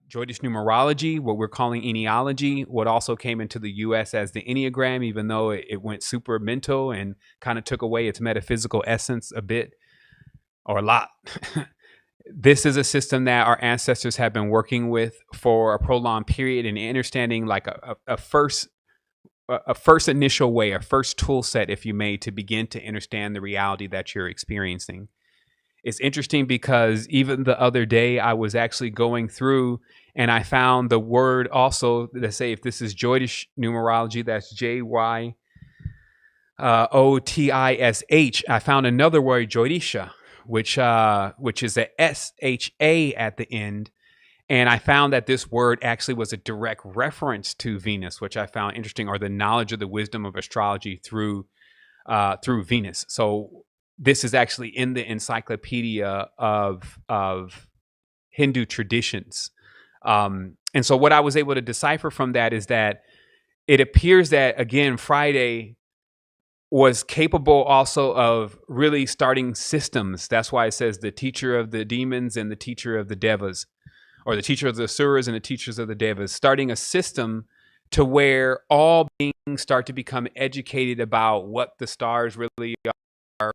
Joydish numerology, what we're calling Ennealogy, what also came into the US as the Enneagram, even though it went super mental and kind of took away its metaphysical essence a bit or a lot. This is a system that our ancestors have been working with for a prolonged period and understanding like a first initial way, a first tool set, if you may, to begin to understand the reality that you're experiencing. It's interesting because even the other day I was actually going through and I found the word also, let's say if this is Joydish numerology, that's JYOTISH. I found another word, Joydisha, which is a SHA at the end. And I found that this word actually was a direct reference to Venus, which I found interesting, or the knowledge of the wisdom of astrology through Venus. So this is actually in the encyclopedia of Hindu traditions. And so what I was able to decipher from that is that it appears that, again, Friday was capable also of really starting systems. That's why it says the teacher of the demons and the teacher of the devas, or the teacher of the asuras and the teachers of the devas, starting a system to where all beings start to become educated about what the stars really are,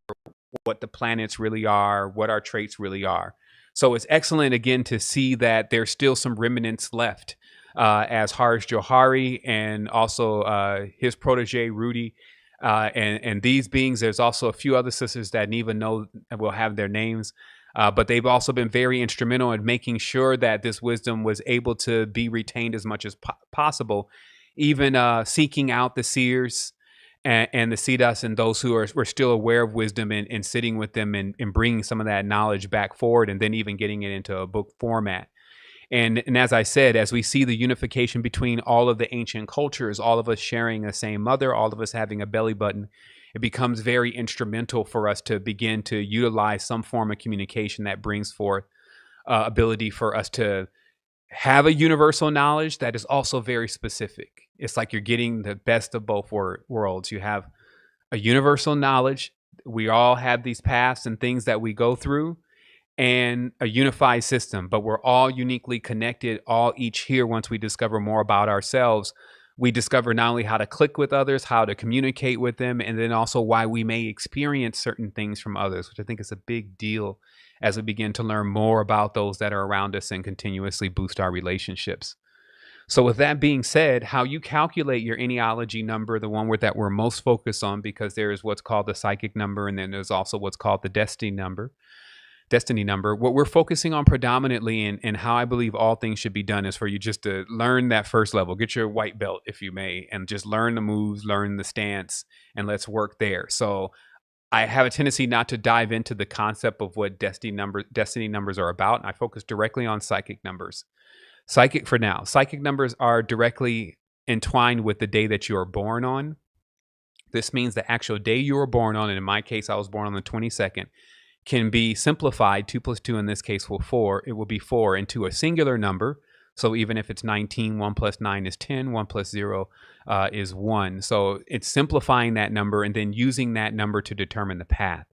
what the planets really are, what our traits really are. So it's excellent, again, to see that there's still some remnants left, as Harsh Johari and also his protege, Rudy, and these beings. There's also a few other sisters that Neva know will have their names. But they've also been very instrumental in making sure that this wisdom was able to be retained as much as possible, even seeking out the seers and the StarDust and those who were still aware of wisdom and sitting with them and bringing some of that knowledge back forward, and then even getting it into a book format. And as I said, as we see the unification between all of the ancient cultures, all of us sharing the same mother, all of us having a belly button, it becomes very instrumental for us to begin to utilize some form of communication that brings forth ability for us to have a universal knowledge that is also very specific. It's like you're getting the best of both worlds. You have a universal knowledge. We all have these paths and things that we go through, and a unified system, but we're all uniquely connected, all each here. Once we discover more about ourselves, we discover not only how to click with others, how to communicate with them, and then also why we may experience certain things from others, which I think is a big deal as we begin to learn more about those that are around us and continuously boost our relationships. So with that being said, how you calculate your Ennealogy number, the one that we're most focused on, because there is what's called the psychic number, and then there's also what's called the destiny number. What we're focusing on predominantly, and how I believe all things should be done, is for you just to learn that first level, get your white belt, if you may, and just learn the moves, learn the stance, and let's work there. So I have a tendency not to dive into the concept of what destiny numbers are about, and I focus directly on psychic numbers. Psychic numbers are directly entwined with the day that you are born on. This means the actual day you were born on, and in my case, I was born on the 22nd, can be simplified. 2 plus 2 in this case will 4. It will be 4 into a singular number. So even if it's 19, 1 plus 9 is 10, 1 plus 0 is 1. So it's simplifying that number and then using that number to determine the path.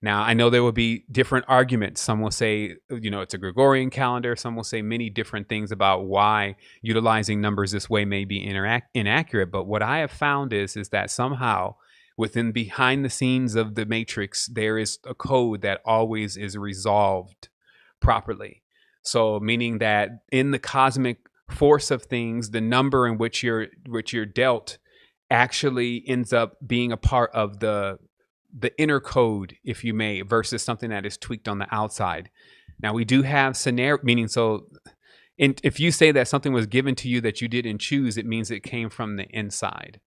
Now, I know there will be different arguments. Some will say, it's a Gregorian calendar. Some will say many different things about why utilizing numbers this way may be inaccurate. But what I have found is that somehow behind the scenes of the matrix, there is a code that always is resolved properly. So meaning that in the cosmic force of things, the number in which you're dealt actually ends up being a part of the inner code, if you may, versus something that is tweaked on the outside. Now we do have scenario, meaning if you say that something was given to you that you didn't choose, it means it came from the inside,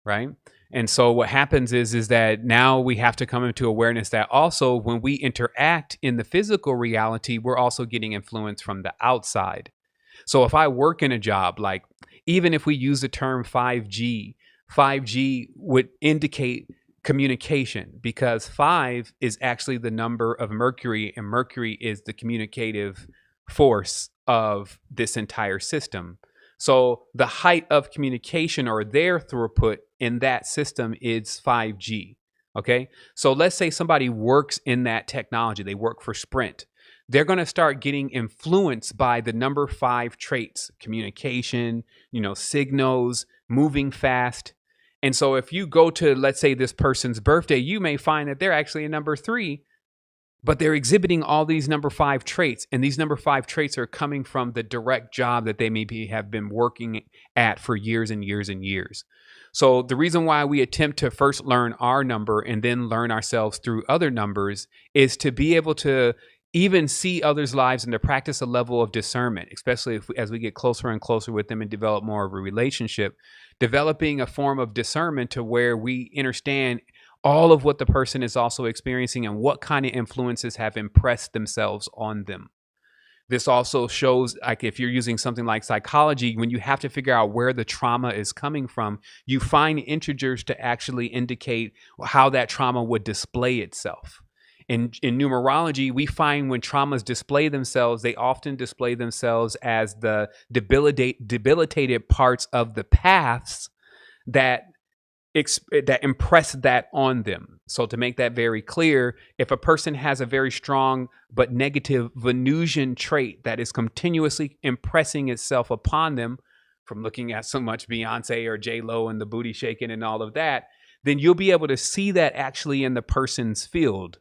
right? And so what happens is that now we have to come into awareness that also when we interact in the physical reality, we're also getting influence from the outside. So if I work in a job, like even if we use the term 5G would indicate communication, because 5 is actually the number of Mercury, and Mercury is the communicative force of this entire system. So the height of communication, or their throughput in that system, is 5G. Okay. So let's say somebody works in that technology. They work for Sprint. they're going to start getting influenced by the number 5 traits: communication, signals, moving fast. And so if you go to, let's say, this person's birthday, you may find that they're actually a number 3, but they're exhibiting all these number 5 traits. And these number 5 traits are coming from the direct job that they maybe have been working at for years and years and years. So the reason why we attempt to first learn our number and then learn ourselves through other numbers is to be able to even see others' lives and to practice a level of discernment, especially as we get closer and closer with them and develop more of a relationship, developing a form of discernment to where we understand all of what the person is also experiencing and what kind of influences have impressed themselves on them. This also shows, like, if you're using something like psychology, when you have to figure out where the trauma is coming from, you find integers to actually indicate how that trauma would display itself. In numerology, we find when traumas display themselves, they often display themselves as the debilitated parts of the paths that impress that on them. So to make that very clear, if a person has a very strong but negative Venusian trait that is continuously impressing itself upon them from looking at so much Beyonce or J-Lo and the booty shaking and all of that, then you'll be able to see that actually in the person's field.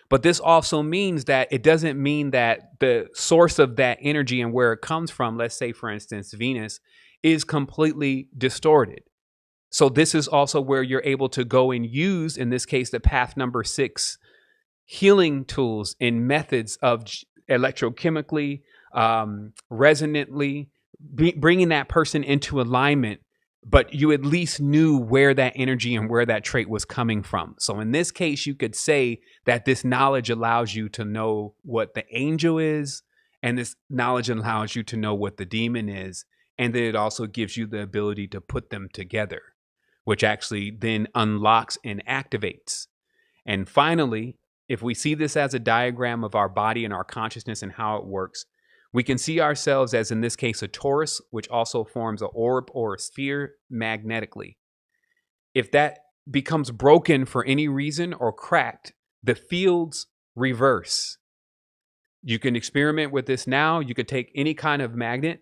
But this also means that it doesn't mean that the source of that energy and where it comes from, let's say, for instance, Venus, is completely distorted. So this is also where you're able to go and use, in this case, the path number 6 healing tools and methods of electrochemically, resonantly, bringing that person into alignment, but you at least knew where that energy and where that trait was coming from. So in this case, you could say that this knowledge allows you to know what the angel is, and this knowledge allows you to know what the demon is, and then it also gives you the ability to put them together, which actually then unlocks and activates. And finally, if we see this as a diagram of our body and our consciousness and how it works, we can see ourselves as, in this case, a torus, which also forms an orb or a sphere magnetically. If that becomes broken for any reason or cracked, the fields reverse. You can experiment with this now. You could take any kind of magnet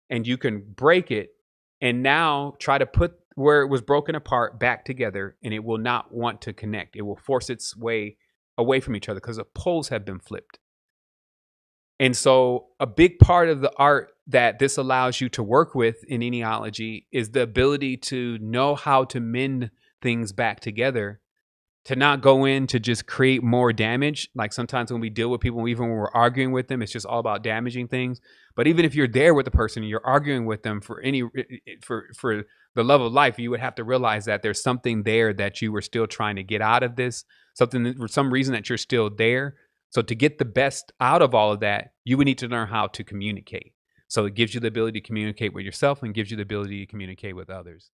and you can break it and now try to put where it was broken apart back together, and it will not want to connect. It will force its way away from each other because the poles have been flipped. And so a big part of the art that this allows you to work with in Ennealogy is the ability to know how to mend things back together, to not go in to just create more damage. Like sometimes when we deal with people, even when we're arguing with them, it's just all about damaging things. But even if you're there with the person and you're arguing with them for the love of life, you would have to realize that there's something there that you were still trying to get out of this, something for some reason that you're still there. So to get the best out of all of that, you would need to learn how to communicate. So it gives you the ability to communicate with yourself and gives you the ability to communicate with others.